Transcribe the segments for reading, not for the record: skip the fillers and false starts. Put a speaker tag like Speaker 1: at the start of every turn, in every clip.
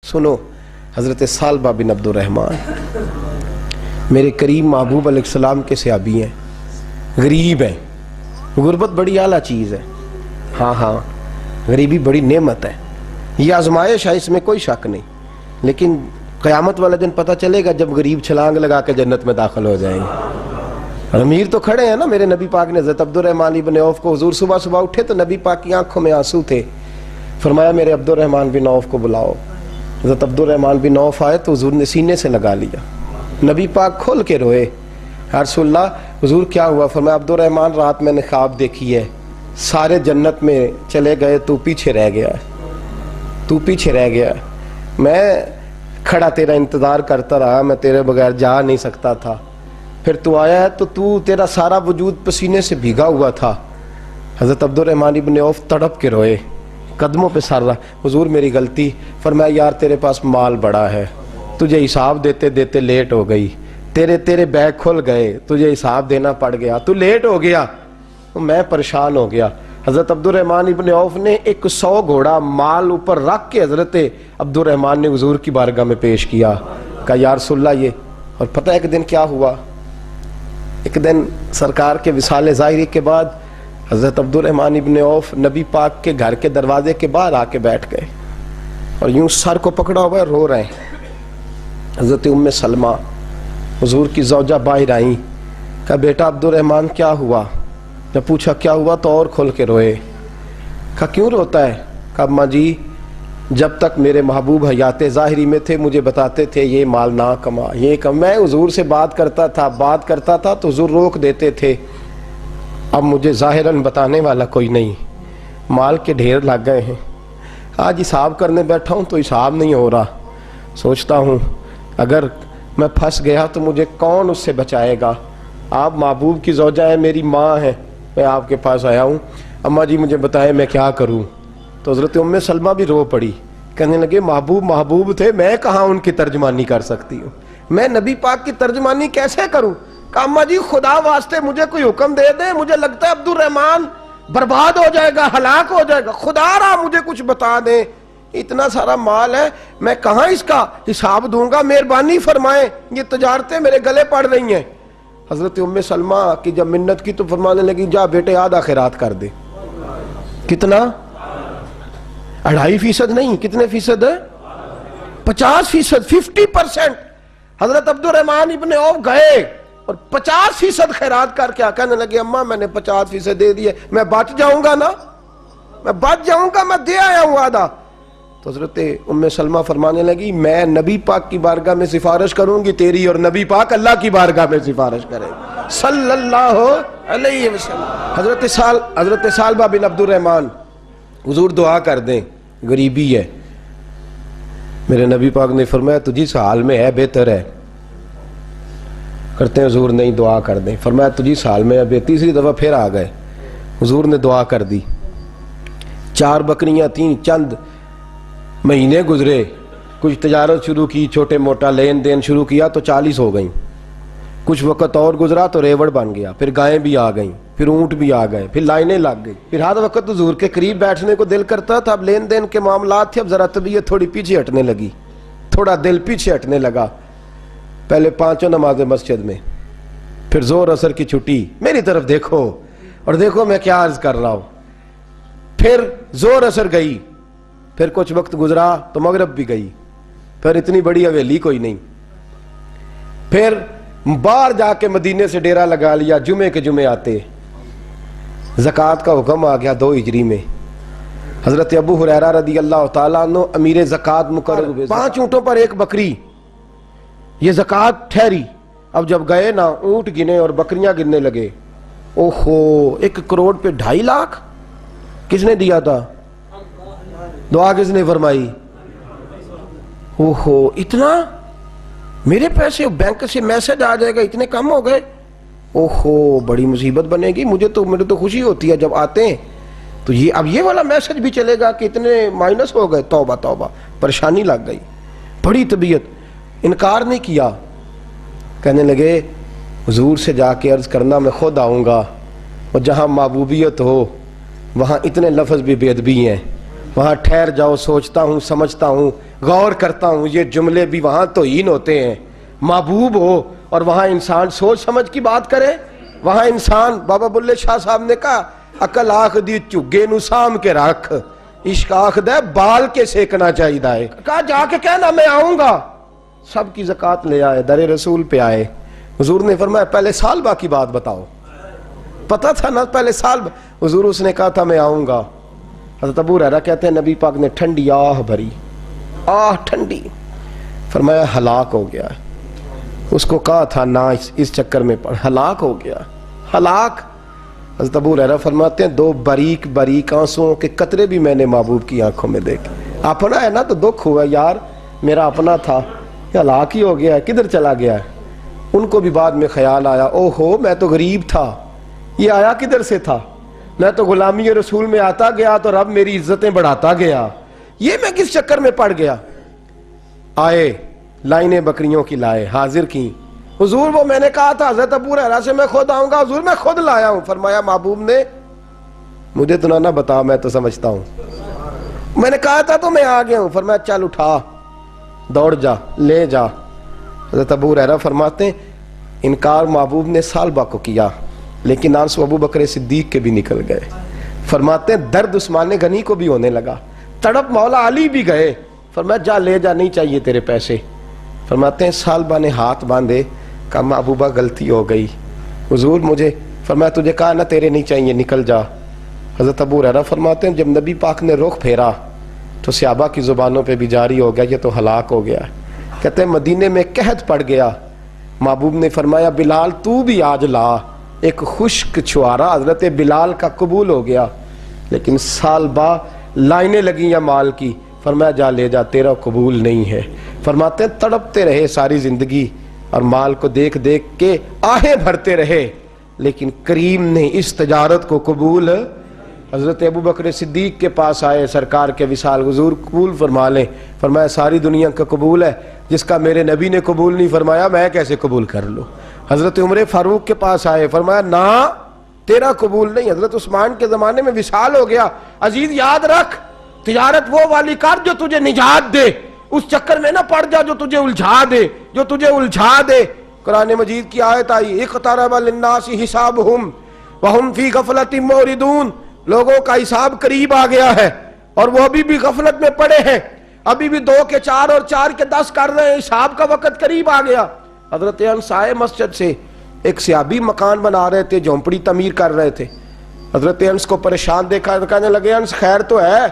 Speaker 1: سنو، حضرت سالبہ بن عبد الرحمن میرے کریم محبوب علیہ السلام کے صحابی ہیں، غریب ہیں. غربت بڑی اعلیٰ چیز ہے. ہاں غریبی بڑی نعمت ہے، یہ آزمائش ہے، اس میں کوئی شک نہیں. لیکن قیامت والا دن پتہ چلے گا جب غریب چھلانگ لگا کے جنت میں داخل ہو جائیں گے. امیر تو کھڑے ہیں نا. میرے نبی پاک نے حضرت عبد الرحمن ابن عوف کو، حضور صبح صبح اٹھے تو نبی پاک کی آنکھوں میں آنسو تھے. فرمایا میرے عبد الرحمن بن عوف کو بلاؤ. حضرت عبد الرحمن بن عوف آئے تو حضور نے سینے سے لگا لیا. نبی پاک کھول کے روئے. یا رسول اللہ، حضور کیا ہوا؟ فرمایا عبد الرحمن رات میں نے خواب دیکھی ہے، سارے جنت میں چلے گئے، تو پیچھے رہ گیا ہے، تو پیچھے رہ گیا ہے. میں کھڑا تیرا انتظار کرتا رہا، میں تیرے بغیر جا نہیں سکتا تھا. پھر تو آیا ہے تو تیرا سارا وجود پسینے سے بھیگا ہوا تھا. حضرت عبد الرحمن ابن عوف تڑپ کے روئے، قدموں پہ سر رہا. حضور میری غلطی. فرمایا یار تیرے پاس مال بڑا ہے، تجھے حساب دیتے دیتے لیٹ ہو گئی، تیرے بیگ کھل گئے، تجھے حساب دینا پڑ گیا، تو لیٹ ہو گیا، میں پریشان ہو گیا. حضرت عبد الرحمن ابن عوف نے 100 گھوڑا مال اوپر رکھ کے حضرت عبد الرحمن نے حضور کی بارگاہ میں پیش کیا. کہا یا رسول اللہ یہ. اور پتہ ایک دن کیا ہوا؟ ایک دن سرکار کے وصال ظاہری کے بعد حضرت عبد الرحمن ابن عوف نبی پاک کے گھر کے دروازے کے باہر آ کے بیٹھ گئے اور یوں سر کو پکڑا ہوا ہے، رو رہے ہیں. حضرت ام سلمہ حضور کی زوجہ باہر آئیں. کہا بیٹا عبد الرحمن کیا ہوا؟ جب پوچھا کیا ہوا تو اور کھول کے روئے. کہا کیوں روتا ہے؟ کہا اماں جی جب تک میرے محبوب حیات ظاہری میں تھے مجھے بتاتے تھے یہ مال نہ کما، یہ کم. میں حضور سے بات کرتا تھا تو حضور روک دیتے تھے. اب مجھے ظاہراً بتانے والا کوئی نہیں، مال کے ڈھیر لگ گئے ہیں. آج حساب کرنے بیٹھا ہوں تو حساب نہیں ہو رہا. سوچتا ہوں اگر میں پھنس گیا تو مجھے کون اس سے بچائے گا؟ آپ محبوب کی زوجہ ہیں، میری ماں ہے، میں آپ کے پاس آیا ہوں. اماں جی مجھے بتائیں میں کیا کروں؟ تو حضرت ام سلمہ بھی رو پڑی، کہنے لگے محبوب تھے، میں کہاں ان کی ترجمانی کر سکتی ہوں، میں نبی پاک کی ترجمانی کیسے کروں؟ کہ اماں جی خدا واسطے مجھے کوئی حکم دے دیں، مجھے لگتا ہے عبد الرحمن برباد ہو جائے گا، ہلاک ہو جائے گا، خدا را مجھے کچھ بتا دیں، اتنا سارا مال ہے میں کہاں اس کا حساب دوں گا، مہربانی فرمائیں، یہ تجارتیں میرے گلے پڑ رہی ہیں. حضرت ام سلمہ کی جب منت کی تو فرمانے لگی جا بیٹے آدھا خیرات کر دے. کتنا؟ 2.5% نہیں، کتنے فیصد ہے؟ 50%، 50%. حضرت عبد الرحمن ابن عوف گئے اور 50% خیرات کر کے کہنے لگے اماں میں نے 50% دے دیے، میں بچ جاؤں گا نا، میں بچ جاؤں گا، میں دے آیا ہوں آدھا. تو حضرت ام سلمہ فرمانے لگی میں نبی پاک کی بارگاہ میں سفارش کروں گی تیری، اور نبی پاک اللہ کی بارگاہ میں سفارش کرے صلی اللہ علیہ وسلم. حضرت سالبہ بن عبد الرحمن حضور دعا کر دیں، غریبی ہے. میرے نبی پاک نے فرمایا تجھی اس حال میں ہے بہتر ہے. کرتے ہیں حضور نہیں دعا کر دیں. فرمایا تجھی اس حال میں ہے. تیسری دفعہ پھر آ گئے، حضور نے دعا کر دی. 4 بکریاں تھیں، چند مہینے گزرے، کچھ تجارت شروع کی، چھوٹے موٹا لین دین شروع کیا تو 40 ہو گئیں. کچھ وقت اور گزرا تو ریوڑ بن گیا، پھر گائیں بھی آ گئیں، پھر اونٹ بھی آ گئے، پھر لائنیں لگ گئی. پھر ہر وقت حضور کے قریب بیٹھنے کو دل کرتا تھا. اب لین دین کے معاملات تھے، اب ذرا طبیعت تھوڑی پیچھے ہٹنے لگی، تھوڑا دل پیچھے ہٹنے لگا. پہلے 5 نمازیں مسجد میں، پھر زور اثر کی چھٹی، میری طرف دیکھو اور دیکھو میں کیا عرض کر رہا ہوں. پھر زور اثر گئی، پھر کچھ وقت گزرا تو مغرب بھی گئی، پھر اتنی بڑی حویلی کوئی نہیں. پھر باہر جا کے مدینے سے ڈیرا لگا لیا، جمعے کے جمعے آتے. زکوٰۃ کا حکم آ گیا 2 ہجری میں. حضرت ابو ہریرہ رضی اللہ تعالیٰ عنہ امیر زکوٰۃ مقرر ہوئے. 5 اونٹوں پر 1 بکری، یہ زکوٰۃ ٹھہری. اب جب گئے نا اونٹ گنے اور بکریاں گننے لگے، اوہو 1 کروڑ پہ 2.5 لاکھ کس نے دیا تھا؟ دعا کس نے فرمائی؟ اوہو اتنا، میرے پیسے بینک سے میسج آ جائے گا اتنے کم ہو گئے، اوہو بڑی مصیبت بنے گی. میرے تو خوشی ہوتی ہے جب آتے ہیں تو یہ اب یہ والا میسج بھی چلے گا کہ اتنے مائنس ہو گئے. توبہ توبہ، پریشانی لگ گئی، بڑی طبیعت. انکار نہیں کیا، کہنے لگے حضور سے جا کے عرض کرنا میں خود آؤں گا، اور جہاں محبوبیت ہو وہاں اتنے لفظ بھی بے ادبی ہیں، وہاں ٹھہر جاؤ، سوچتا ہوں سمجھتا ہوں غور کرتا ہوں یہ جملے بھی وہاں توہین ہوتے ہیں، محبوب ہو اور وہاں انسان سوچ سمجھ کی بات کرے. وہاں انسان، بابا بلے شاہ صاحب نے کہا عقل آخ دی چگے نو سام کے رکھ، عشق آخ دے بال کے سیکنا چاہیے دائے. کہا جا کے کہنا میں آؤں گا. سب کی زکوٰۃ لے آئے، در رسول پہ آئے. حضور نے فرمایا پہلے سالبہ کی بات بتاؤ. پتہ تھا نا پہلے سال. حضور اس نے کہا تھا میں آؤں گا. حضرت ابو ہریرہ کہتے ہیں نبی پاک نے ٹھنڈی آہ بھری، آہ ٹھنڈی. فرمایا ہلاک ہو گیا. اس کو کہا تھا نہ اس چکر میں پڑ، ہلاک ہو گیا، ہلاک. حضرت ابو ہریرہ فرماتے ہیں 2 باریک باریک آنسوؤں کے قطرے بھی میں نے محبوب کی آنکھوں میں دیکھے. اپنا ہے نا تو دکھ ہوا یار، میرا اپنا تھا، ہلاک ہی ہو گیا ہے، کدھر چلا گیا ہے. ان کو بھی بعد میں خیال آیا او ہو میں تو غریب تھا، یہ آیا کدھر سے تھا، میں تو غلامی رسول میں آتا گیا تو رب میری عزتیں بڑھاتا گیا، یہ میں کس چکر میں پڑ گیا. آئے لائنیں بکریوں کی لائے، حاضر کی. حضور وہ میں نے کہا تھا حضرت ابو ہریرہ سے میں خود آؤں گا. حضور میں خود لایا ہوں. فرمایا محبوب نے مجھے تو نہ بتا، میں تو سمجھتا ہوں، میں نے کہا تھا تو میں آ گیا ہوں. فرمایا چل اٹھا، دوڑ جا، لے جا. حضرت ابو ہریرہ فرماتے ہیں انکار محبوب نے سالبہ کو کیا لیکن آنسو ابو بکر صدیق کے بھی نکل گئے. فرماتے ہیں درد عثمان غنی کو بھی ہونے لگا، تڑپ مولا علی بھی گئے. فرمایا جا لے جا، نہیں چاہیے تیرے پیسے. فرماتے ہیں سالبہ نے ہاتھ باندھے، کہا محبوبہ غلطی ہو گئی. حضور مجھے، فرمایا تجھے کہا نا تیرے نہیں چاہیے، نکل جا. حضرت ابو ہریرہ فرماتے ہیں جب نبی پاک نے رخ پھیرا تو صحابہ کی زبانوں پہ بھی جاری ہو گیا یہ تو ہلاک ہو گیا. کہتے ہیں مدینے میں قحط پڑ گیا. محبوب نے فرمایا بلال تو بھی آج لا. ایک خشک چھوارا حضرت بلال کا قبول ہو گیا. لیکن سالبہ لائنیں لگیں یا مال کی. فرمایا جا لے جا، تیرا قبول نہیں ہے. فرماتے ہیں تڑپتے رہے ساری زندگی اور مال کو دیکھ دیکھ کے آہیں بھرتے رہے لیکن کریم نے اس تجارت کو قبول. حضرت ابو بکر صدیق کے پاس آئے، سرکار کے وصال حضور قبول فرما لیں. فرمایا ساری دنیا کا قبول ہے، جس کا میرے نبی نے قبول نہیں فرمایا میں کیسے قبول کر لوں. حضرت عمر فاروق کے پاس آئے، فرمایا نہ تیرا قبول نہیں. حضرت عثمان کے زمانے میں وصال ہو گیا. عزیز یاد رکھ تجارت وہ والی کر جو تجھے نجات دے، اس چکر میں نہ پڑ جا جو تجھے الجھا دے. قرآن مجید کی آیت آئی اقترب للناس حسابہم وہم فی غفلۃ معرضون. لوگوں کا حساب قریب آ گیا ہے اور وہ ابھی بھی غفلت میں پڑے ہیں، ابھی بھی 2 کے 4 اور 4 کے 10 کر رہے ہیں. حساب کا وقت قریب آ گیا. حضرت انس آئے مسجد سے، ایک صحابی مکان بنا رہے تھے، جھونپڑی تعمیر کر رہے تھے. حضرت انس کو پریشان دیکھا، کہنے لگے انس خیر تو ہے،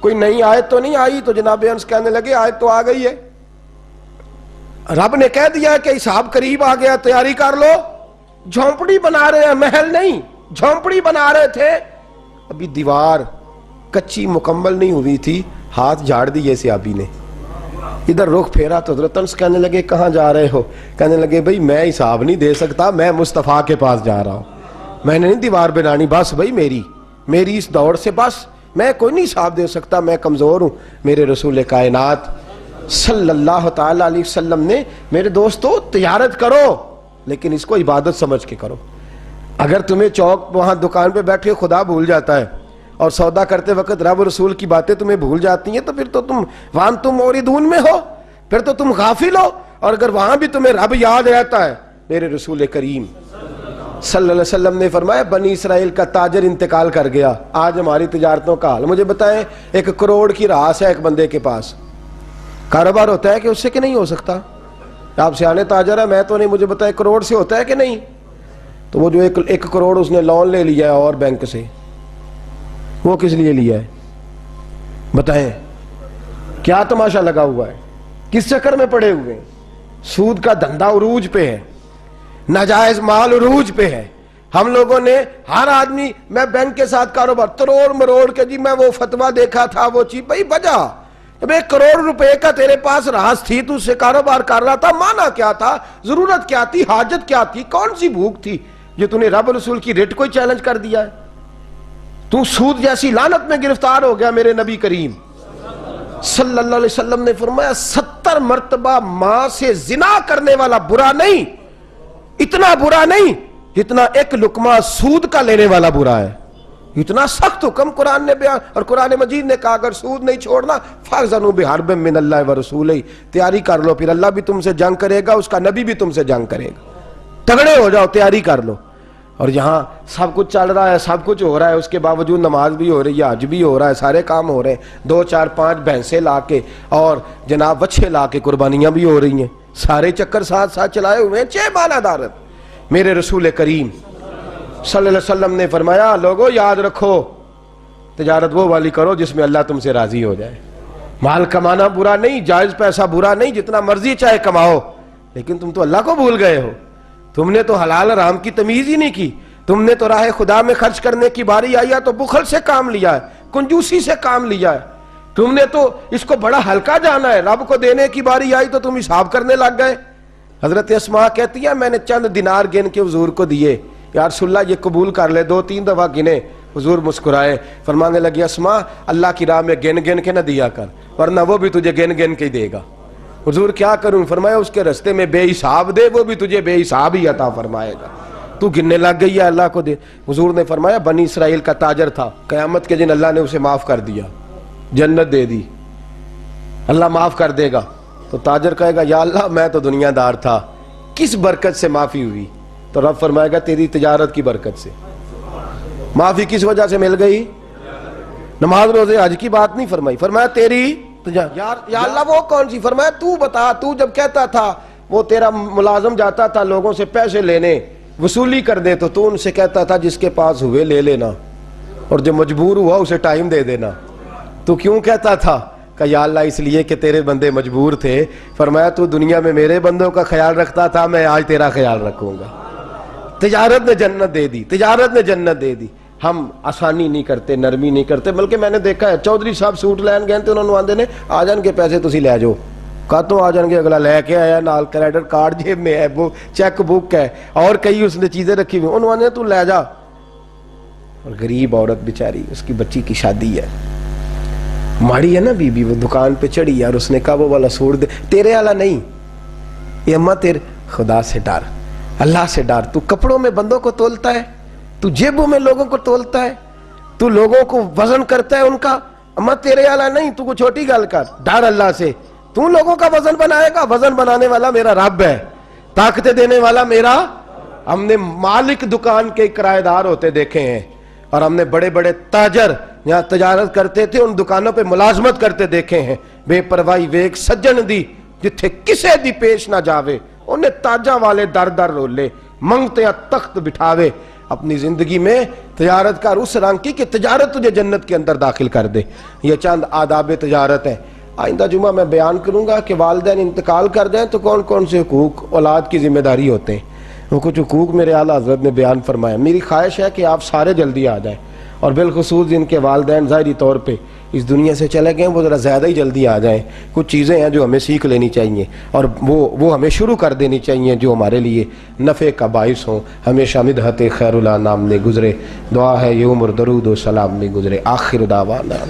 Speaker 1: کوئی نئی آیت تو نہیں آئی؟ تو جناب انس کہنے لگے آیت تو آ گئی ہے، رب نے کہہ دیا ہے کہ حساب قریب آ گیا، تیاری کر لو. جھونپڑی بنا رہے ہیں، محل نہیں، جھونپڑی بنا رہے تھے. ابھی دیوار کچی مکمل نہیں ہوئی تھی، ہاتھ جھاڑ دیے صحابی نے. ادھر رخ پھیرا تو حضرت انس کہنے لگے کہاں جا رہے ہو؟ کہنے لگے بھئی میں حساب نہیں دے سکتا، میں مصطفیٰ کے پاس جا رہا ہوں، میں نے نہیں دیوار بنانی، بس بھئی میری اس دوڑ سے بس میں کوئی نہیں حساب دے سکتا، میں کمزور ہوں. میرے رسول کائنات صلی اللہ تعالی علیہ وسلم نے میرے دوستو تجارت کرو لیکن اس کو عبادت سمجھ کے کرو. اگر تمہیں چوک وہاں دکان پہ بیٹھے خدا بھول جاتا ہے اور سودا کرتے وقت رب رسول کی باتیں تمہیں بھول جاتی ہیں تو پھر تو تم وانتم موردون میں ہو، پھر تو تم غافل ہو. اور اگر وہاں بھی تمہیں رب یاد رہتا ہے، میرے رسول کریم صلی اللہ علیہ وسلم نے فرمایا بنی اسرائیل کا تاجر انتقال کر گیا، آج ہماری تجارتوں کا حال. مجھے بتائیں 1 کروڑ کی راس ہے ایک بندے کے پاس، کاروبار ہوتا ہے کہ اس سے کہ نہیں ہو سکتا؟ آپ سیانے تاجر ہے، میں تو نہیں، مجھے بتائیں کروڑ سے ہوتا ہے کہ نہیں؟ تو وہ جو 1 کروڑ اس نے لون لے لیا ہے اور بینک سے، وہ کس لیے لیا ہے بتائیں؟ کیا تماشا لگا ہوا ہے؟ کس چکر میں پڑے ہوئے ہیں؟ سود کا دھندا عروج پہ ہے، ناجائز مال عروج پہ ہے. ہم لوگوں نے ہر آدمی، میں بینک کے ساتھ کاروبار تروڑ مروڑ کے جی میں وہ فتویٰ دیکھا تھا وہ چیز، بھائی بجا جب 1 کروڑ روپے کا تیرے پاس راس تھی تو اس سے کاروبار کر رہا تھا، مانا کیا تھا، ضرورت کیا تھی، حاجت کیا تھی، کون سی بھوک تھی جو تو نے رب رسول کی ریٹ کو ہی چیلنج کر دیا ہے؟ تو سود جیسی لعنت میں گرفتار ہو گیا. میرے نبی کریم صلی اللہ علیہ وسلم نے فرمایا 70 مرتبہ ماں سے زنا کرنے والا برا نہیں، اتنا برا نہیں جتنا 1 لقمہ سود کا لینے والا برا ہے. اتنا سخت حکم قرآن نے بیان، اور قرآن مجید نے کہا اگر سود نہیں چھوڑنا فَأْذَنُوا بِحَرْبٍ مِّنَ اللَّهِ وَرَسُولِهِ، تیاری کر لو، پھر اللہ بھی تم سے جنگ کرے گا، اس کا نبی بھی تم سے جنگ کرے گا، تگڑے ہو جاؤ، تیاری کر لو۔ اور یہاں سب کچھ چل رہا ہے، سب کچھ ہو رہا ہے، اس کے باوجود نماز بھی ہو رہی ہے، حج بھی ہو رہا ہے، سارے کام ہو رہے ہیں، 2 4 5 بھینسیں لا کے اور جناب بچے لا کے قربانیاں بھی ہو رہی ہیں، سارے چکر ساتھ ساتھ چلائے ہوئے ہیں، 6 ماہ دارت۔ میرے رسول کریم صلی اللہ علیہ وسلم نے فرمایا لوگو یاد رکھو، تجارت وہ والی کرو جس میں اللہ تم سے راضی ہو جائے۔ مال کمانا برا نہیں، جائز پیسہ برا نہیں، جتنا مرضی چاہے کماؤ، لیکن تم تو اللہ کو بھول گئے ہو، تم نے تو حلال حرام کی تمیز ہی نہیں کی، تم نے تو راہ خدا میں خرچ کرنے کی باری آئی ہے تو بخل سے کام لیا ہے، کنجوسی سے کام لیا ہے، تم نے تو اس کو بڑا ہلکا جانا ہے، رب کو دینے کی باری آئی تو تم حساب کرنے لگ گئے۔ حضرت اسماء کہتی ہے میں نے چند دینار گن کے حضور کو دیے، یا رسول اللہ یہ قبول کر لے، 2 3 دفعہ گنے، حضور مسکرائے، فرمانے لگی اسماء اللہ کی راہ میں گن گن کے نہ دیا کر، ورنہ وہ بھی تجھے گن گن کے ہی دے گا۔ حضور کیا کروں؟ فرمایا اس کے رستے میں بے حساب دے، وہ بھی تجھے بے حساب ہی عطا فرمائے گا، تو گننے لگ گئی ہے اللہ کو دے۔ حضور نے فرمایا بنی اسرائیل کا تاجر تھا، قیامت کے دن اللہ نے اسے معاف کر دیا، جنت دے دی، اللہ معاف کر دے گا، تو تاجر کہے گا یا اللہ میں تو دنیا دار تھا، کس برکت سے معافی ہوئی؟ تو رب فرمائے گا تیری تجارت کی برکت سے۔ معافی کس وجہ سے مل گئی؟ نماز روزے حج کی بات نہیں فرمائی، فرمایا تیری یا اللہ وہ کون سی؟ فرمایا تو بتا، تو جب کہتا تھا وہ تیرا ملازم جاتا تھا لوگوں سے پیسے لینے وصولی کر دے تو ان سے کہتا تھا جس کے پاس ہوئے لے لینا، اور جو مجبور ہوا اسے ٹائم دے دینا، تو کیوں کہتا تھا؟ کہ یا اللہ اس لیے کہ تیرے بندے مجبور تھے۔ فرمایا تو دنیا میں میرے بندوں کا خیال رکھتا تھا، میں آج تیرا خیال رکھوں گا۔ تجارت نے جنت دے دی، تجارت نے جنت دے دی۔ ہم آسانی نہیں کرتے، نرمی نہیں کرتے، بلکہ میں نے دیکھا ہے چودھری صاحب سوٹ لین گئے تھے، انہوں نے آندے نے آ جان کے پیسے تسی لے جاؤ، کہا تو آ جان کے، اگلا لے کے آیا، نال کریڈٹ کارڈ جیب میں ہے، وہ چیک بک ہے، اور کئی اس نے چیزیں رکھی ہوئی، انہوں نے تو لے جا۔ اور غریب عورت بیچاری، اس کی بچی کی شادی ہے، ماڑی ہے نا بی بی، وہ دکان پہ چڑھی اور اس نے کہا وہ والا سوٹ دے، تیرے والا نہیں، یہ اماں تیرے، خدا سے ڈر، اللہ سے ڈر، تو کپڑوں میں بندوں کو تولتا ہے، تو جیبوں میں لوگوں کو تولتا ہے، تو لوگوں کو وزن کرتا ہے ان کا، اماں تیرے والا نہیں، تو کو چھوٹی گل کر، ڈر اللہ سے، تو لوگوں کا وزن بنائے گا، وزن بنانے والا میرا رب ہے، طاقت دینے والا میرا۔ ہم نے مالک دکان کے کرایہ دار ہوتے دیکھے ہیں، اور ہم نے بڑے بڑے تاجر یہاں تجارت کرتے تھے ان دکانوں پہ ملازمت کرتے دیکھے ہیں، بے پرواہی ویک سجن دی جتھے کسے دی پیش نہ جاوے، انہیں تاجاں والے در در رولے، منگتے تخت بٹھاوے۔ اپنی زندگی میں تجارت کر اس رنگ کی کہ تجارت تجھے جنت کے اندر داخل کر دے۔ یہ چند آداب تجارت ہیں۔ آئندہ جمعہ میں بیان کروں گا کہ والدین انتقال کر جائیں تو کون کون سے حقوق اولاد کی ذمہ داری ہوتے ہیں۔ وہ کچھ حقوق میرے اعلیٰ حضرت نے بیان فرمایا۔ میری خواہش ہے کہ آپ سارے جلدی آ جائیں، اور بالخصوص جن کے والدین ظاہری طور پہ اس دنیا سے چلے گئے وہ ذرا زیادہ ہی جلدی آ جائیں۔ کچھ چیزیں ہیں جو ہمیں سیکھ لینی چاہیے، اور وہ ہمیں شروع کر دینی چاہیے جو ہمارے لیے نفع کا باعث ہوں۔ ہمیشہ مدحت خیر الانام میں گزرے، دعا ہے یہ عمر درود و سلام میں گزرے۔ آخر دعوانا